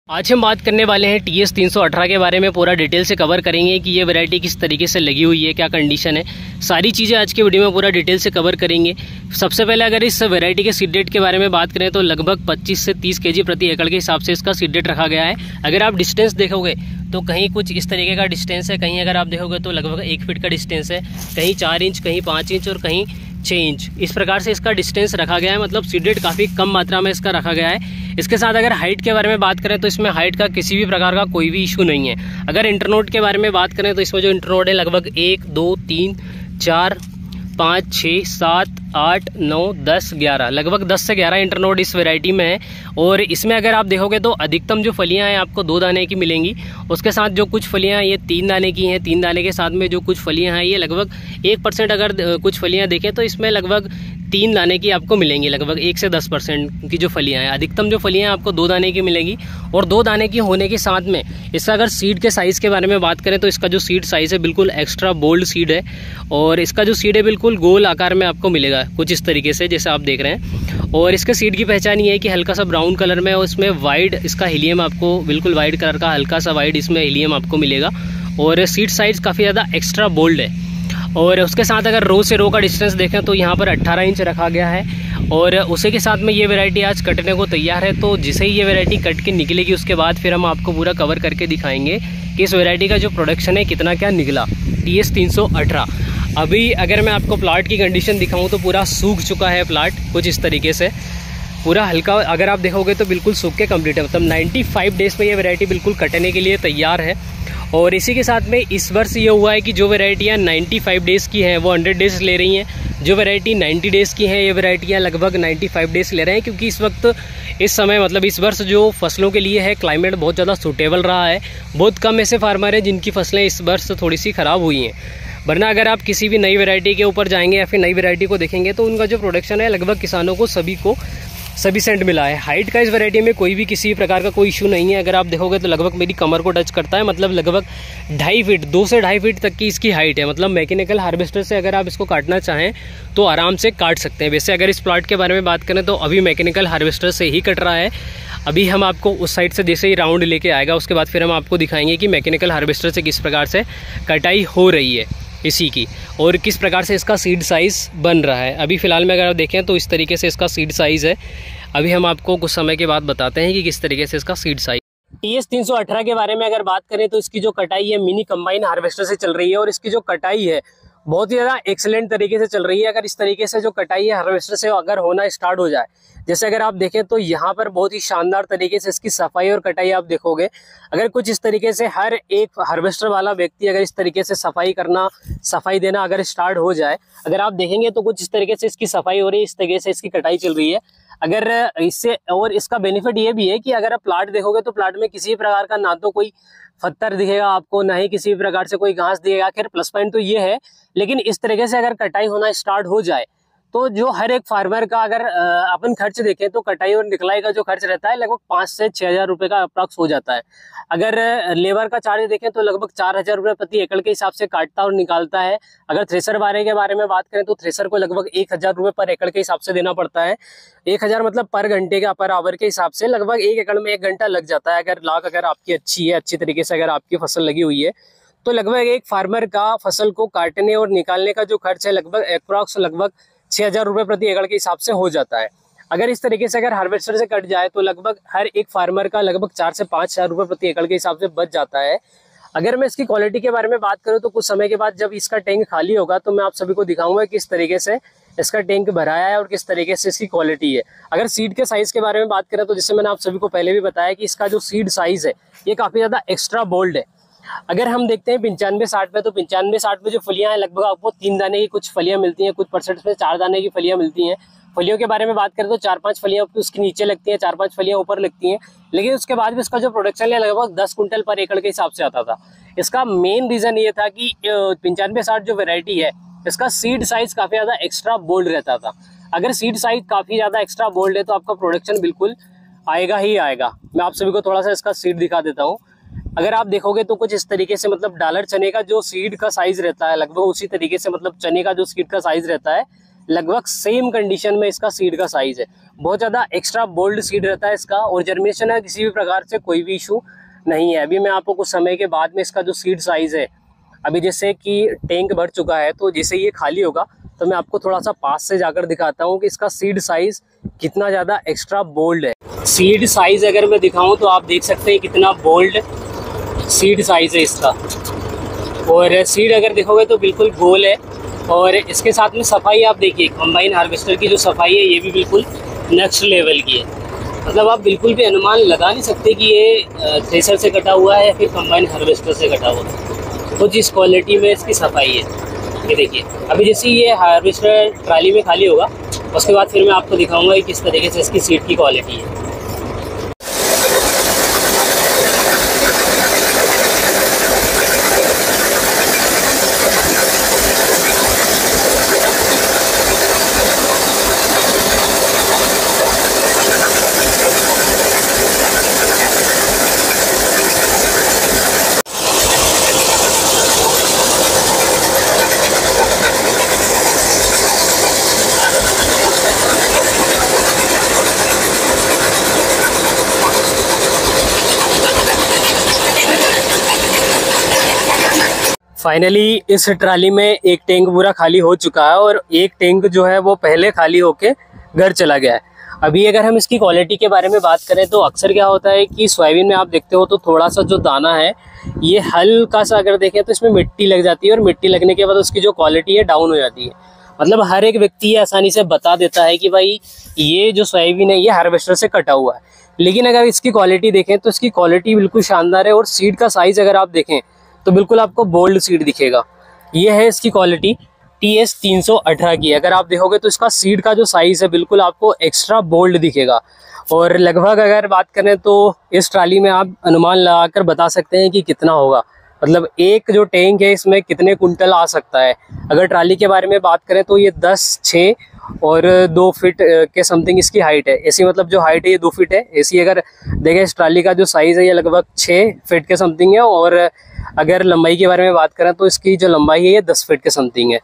आज हम बात करने वाले हैं TS 318 के बारे में। पूरा डिटेल से कवर करेंगे कि ये वैरायटी किस तरीके से लगी हुई है, क्या कंडीशन है, सारी चीज़ें आज के वीडियो में पूरा डिटेल से कवर करेंगे। सबसे पहले अगर इस वैरायटी के सीड रेट के बारे में बात करें तो लगभग 25 से 30 kg प्रति एकड़ के हिसाब से इसका सीड रेट रखा गया है। अगर आप डिस्टेंस देखोगे तो कहीं कुछ इस तरीके का डिस्टेंस है, कहीं अगर आप देखोगे तो लगभग 1 फीट का डिस्टेंस है, कहीं 4 इंच, कहीं 5 इंच और कहीं 6 इंच, इस प्रकार से इसका डिस्टेंस रखा गया है। मतलब सीड रेट काफ़ी कम मात्रा में इसका रखा गया है। इसके साथ अगर हाइट के बारे में बात करें तो इसमें हाइट का किसी भी प्रकार का कोई भी इशू नहीं है। अगर इंटरनोड के बारे में बात करें तो इसमें जो इंटरनोड है लगभग 1, 2, 3, 4, 5, 6, 7, 8, 9, 10, 11, लगभग 10 से 11 इंटरनोड इस वैरायटी में है। और इसमें अगर आप देखोगे तो अधिकतम जो फलियां हैं आपको 2 दाने की मिलेंगी। उसके साथ जो कुछ फलियां ये 3 दाने की हैं। 3 दाने के साथ में जो कुछ फलियां हैं ये लगभग 1% अगर कुछ फलियां देखें तो इसमें लगभग 3 दाने की आपको मिलेंगी। लगभग 1 से 10% की जो फलियां हैं, अधिकतम जो फलियां आपको 2 दाने की मिलेगी। और 2 दाने की होने के साथ में इसका अगर सीड के साइज़ के बारे में बात करें तो इसका जो सीड साइज़ है बिल्कुल एक्स्ट्रा बोल्ड सीड है। और इसका जो सीड है बिल्कुल गोल आकार में आपको मिलेगा, कुछ इस तरीके से जैसे आप देख रहे हैं। और इसके सीड की पहचान ये है कि हल्का सा ब्राउन कलर में और इसमें वाइड इसका हीलियम आपको बिल्कुल वाइट कलर का हल्का सा वाइड इसमें हीलियम आपको मिलेगा। और सीड साइज़ काफ़ी ज़्यादा एक्स्ट्रा बोल्ड है। और उसके साथ अगर रो से रो का डिस्टेंस देखें तो यहाँ पर 18 इंच रखा गया है। और उसी के साथ में ये वैरायटी आज कटने को तैयार है। तो जिसे ही ये वैरायटी कट के निकलेगी उसके बाद फिर हम आपको पूरा कवर करके दिखाएंगे कि इस वैरायटी का जो प्रोडक्शन है कितना क्या निकला। TS 318 अभी अगर मैं आपको प्लाट की कंडीशन दिखाऊं तो पूरा सूख चुका है प्लाट, कुछ इस तरीके से पूरा हल्का अगर आप देखोगे तो बिल्कुल सूख के कंप्लीट है। मतलब 95 डेज़ में ये वैरायटी बिल्कुल कटने के लिए तैयार है। और इसी के साथ में इस वर्ष ये हुआ है कि जो वैरायटियाँ 95 डेज़ की हैं वो 100 डेज़ ले रही हैं। जो वैरायटी 90 डेज़ की हैं ये वैरायटियाँ लगभग 95 डेज़ ले रहे हैं। क्योंकि इस वक्त इस समय मतलब इस वर्ष जो फसलों के लिए है क्लाइमेट बहुत ज़्यादा सूटेबल रहा है। बहुत कम ऐसे फार्मर हैं जिनकी फसलें इस वर्ष थोड़ी सी ख़राब हुई हैं। वरना अगर आप किसी भी नई वैरायटी के ऊपर जाएंगे या फिर नई वैरायटी को देखेंगे तो उनका जो प्रोडक्शन है लगभग किसानों को सभी सेंट मिला है। हाइट का इस वैरायटी में कोई भी किसी प्रकार का कोई इशू नहीं है। अगर आप देखोगे तो लगभग मेरी कमर को टच करता है। मतलब लगभग 2.5 फीट 2 से 2.5 फीट तक की इसकी हाइट है। मतलब मैकेनिकल हार्वेस्टर से अगर आप इसको काटना चाहें तो आराम से काट सकते हैं। वैसे अगर इस प्लॉट के बारे में बात करें तो अभी मैकेनिकल हार्वेस्टर से ही कट रहा है। अभी हम आपको उस साइड से जैसे ही राउंड लेके आएगा उसके बाद फिर हम आपको दिखाएंगे कि मैकेनिकल हार्वेस्टर से किस प्रकार से कटाई हो रही है इसी की और किस प्रकार से इसका सीड साइज़ बन रहा है। अभी फ़िलहाल में अगर आप देखें तो इस तरीके से इसका सीड साइज़ है। अभी हम आपको कुछ समय के बाद बताते हैं कि किस तरीके से इसका सीड साइज। TS 318 के बारे में अगर बात करें तो इसकी जो कटाई है मिनी कंबाइन हार्वेस्टर से चल रही है। और इसकी जो कटाई है बहुत ही ज़्यादा एक्सेलेंट तरीके से चल रही है। अगर इस तरीके से जो कटाई है हार्वेस्टर से अगर होना स्टार्ट हो जाए, जैसे अगर आप देखें तो यहाँ पर बहुत ही शानदार तरीके से इसकी सफाई और कटाई आप देखोगे। अगर कुछ इस तरीके से हर एक हार्वेस्टर वाला व्यक्ति अगर इस तरीके से सफाई देना अगर स्टार्ट हो जाए, अगर आप देखेंगे तो कुछ इस तरीके से इसकी सफाई हो रही है, इस तरीके से इसकी कटाई चल रही है। अगर इससे और इसका बेनिफिट ये भी है कि अगर आप प्लाट देखोगे तो प्लाट में किसी प्रकार का ना तो कोई पत्थर दिखेगा आपको, ना ही किसी प्रकार से कोई घास दिखेगा। खैर प्लस पॉइंट तो ये है, लेकिन इस तरीके से अगर कटाई होना स्टार्ट हो जाए तो जो हर एक फार्मर का अगर अपन खर्च देखें तो कटाई और निकलाई का जो खर्च रहता है लगभग 5 से 6 हज़ार रुपये का अप्रॉक्स हो जाता है। अगर लेबर का चार्ज देखें तो लगभग 4 हज़ार रुपये प्रति एकड़ के हिसाब से काटता और निकालता है। अगर थ्रेसर वाले के बारे में बात करें तो थ्रेसर को लगभग 1 हज़ार रुपये पर एकड़ के हिसाब से देना पड़ता है। 1 हज़ार मतलब पर घंटे का, पर आवर के हिसाब से लगभग 1 एकड़ में 1 घंटा लग जाता है। अगर आपकी अच्छी है, अच्छी तरीके से अगर आपकी फसल लगी हुई है तो लगभग एक फार्मर का फसल को काटने और निकालने का जो खर्च है लगभग अप्रॉक्स लगभग 6 हज़ार रुपये प्रति एकड़ के हिसाब से हो जाता है। अगर इस तरीके से अगर हार्वेस्टर से कट जाए तो लगभग हर एक फार्मर का लगभग 4 से 5 हज़ार रुपये प्रति एकड़ के हिसाब से बच जाता है। अगर मैं इसकी क्वालिटी के बारे में बात करूं तो कुछ समय के बाद जब इसका टैंक खाली होगा तो मैं आप सभी को दिखाऊंगा किस तरीके से इसका टैंक भराया है और किस तरीके से इसकी क्वालिटी है। अगर सीड के साइज़ के बारे में बात करें तो जैसे मैंने आप सभी को पहले भी बताया कि इसका जो सीड साइज़ है ये काफ़ी ज़्यादा एक्स्ट्रा बोल्ड है। अगर हम देखते हैं 95-60 में तो 95-60 में जो फलियां हैं लगभग आपको 3 दाने की कुछ फलियां मिलती हैं, कुछ परसेंट में 4 दाने की फलियां मिलती हैं। फलियों के बारे में बात करें तो 4-5 फलियां उसके नीचे लगती हैं, 4-5 फलियां ऊपर लगती हैं। लेकिन उसके बाद भी इसका जो प्रोडक्शन है लगभग 10 कुंटल पर एकड़ के हिसाब से आता था। इसका मेन रीज़न ये था कि 95-60 जो वेराइटी है इसका सीड साइज काफ़ी ज़्यादा एक्स्ट्रा बोल्ड रहता था। अगर सीड साइज काफ़ी ज़्यादा एक्स्ट्रा बोल्ड है तो आपका प्रोडक्शन बिल्कुल आएगा ही आएगा। मैं आप सभी को थोड़ा सा इसका सीड दिखा देता हूँ। अगर आप देखोगे तो कुछ इस तरीके से मतलब डॉलर चने का जो सीड का साइज रहता है लगभग उसी तरीके से मतलब चने का जो सीड का साइज रहता है लगभग सेम कंडीशन में इसका सीड का साइज है। बहुत ज़्यादा एक्स्ट्रा बोल्ड सीड रहता है इसका, और जर्मिनेशन है किसी भी प्रकार से कोई भी इशू नहीं है। अभी मैं आपको कुछ समय के बाद में इसका जो सीड साइज़ है, अभी जैसे कि टैंक भर चुका है, तो जैसे ये खाली होगा तो मैं आपको थोड़ा सा पास से जाकर दिखाता हूँ कि इसका सीड साइज़ कितना ज़्यादा एक्स्ट्रा बोल्ड है। सीड साइज़ अगर मैं दिखाऊँ तो आप देख सकते हैं कितना बोल्ड सीड साइज़ है इसका, और सीड अगर देखोगे तो बिल्कुल गोल है। और इसके साथ में सफाई आप देखिए, कंबाइन हार्वेस्टर की जो सफाई है ये भी बिल्कुल नेक्स्ट लेवल की है। मतलब आप बिल्कुल भी अनुमान लगा नहीं सकते कि ये थ्रेशर से कटा हुआ है या फिर कंबाइन हार्वेस्टर से कटा हुआ है। तो जिस क्वालिटी में इसकी सफाई है, ये देखिए। अभी जैसे ये हार्वेस्टर ट्राली में खाली होगा उसके बाद फिर मैं आपको दिखाऊंगा कि किस तरीके से इसकी सीड की क्वालिटी है। फाइनली इस ट्राली में एक टैंक पूरा खाली हो चुका है, और एक टैंक जो है वो पहले खाली होके घर चला गया है। अभी अगर हम इसकी क्वालिटी के बारे में बात करें तो अक्सर क्या होता है कि सोयाबीन में आप देखते हो तो थोड़ा सा जो दाना है ये हल्का सा अगर देखें तो इसमें मिट्टी लग जाती है, और मिट्टी लगने के बाद उसकी जो क्वालिटी है डाउन हो जाती है। मतलब हर एक व्यक्ति ये आसानी से बता देता है कि भाई ये जो सोयाबीन है ये हार्वेस्टर से कटा हुआ है। लेकिन अगर इसकी क्वालिटी देखें तो इसकी क्वालिटी बिल्कुल शानदार है, और सीड का साइज़ अगर आप देखें तो बिल्कुल आपको बोल्ड सीड दिखेगा। ये है इसकी क्वालिटी TS 318 की। अगर आप देखोगे तो इसका सीड का जो साइज़ है बिल्कुल आपको एक्स्ट्रा बोल्ड दिखेगा। और लगभग अगर बात करें तो इस ट्राली में आप अनुमान लगाकर बता सकते हैं कि कितना होगा। मतलब एक जो टैंक है इसमें कितने कुंटल आ सकता है। अगर ट्राली के बारे में बात करें तो ये 10, 6 और 2 फीट के समथिंग इसकी हाइट है। ऐसी मतलब जो हाइट है ये 2 फीट है। ऐसी अगर देखें इस ट्राली का जो साइज़ है ये लगभग 6 फीट के समथिंग है, और अगर लंबाई के बारे में बात करें तो इसकी जो लंबाई है ये 10 फीट के समथिंग है।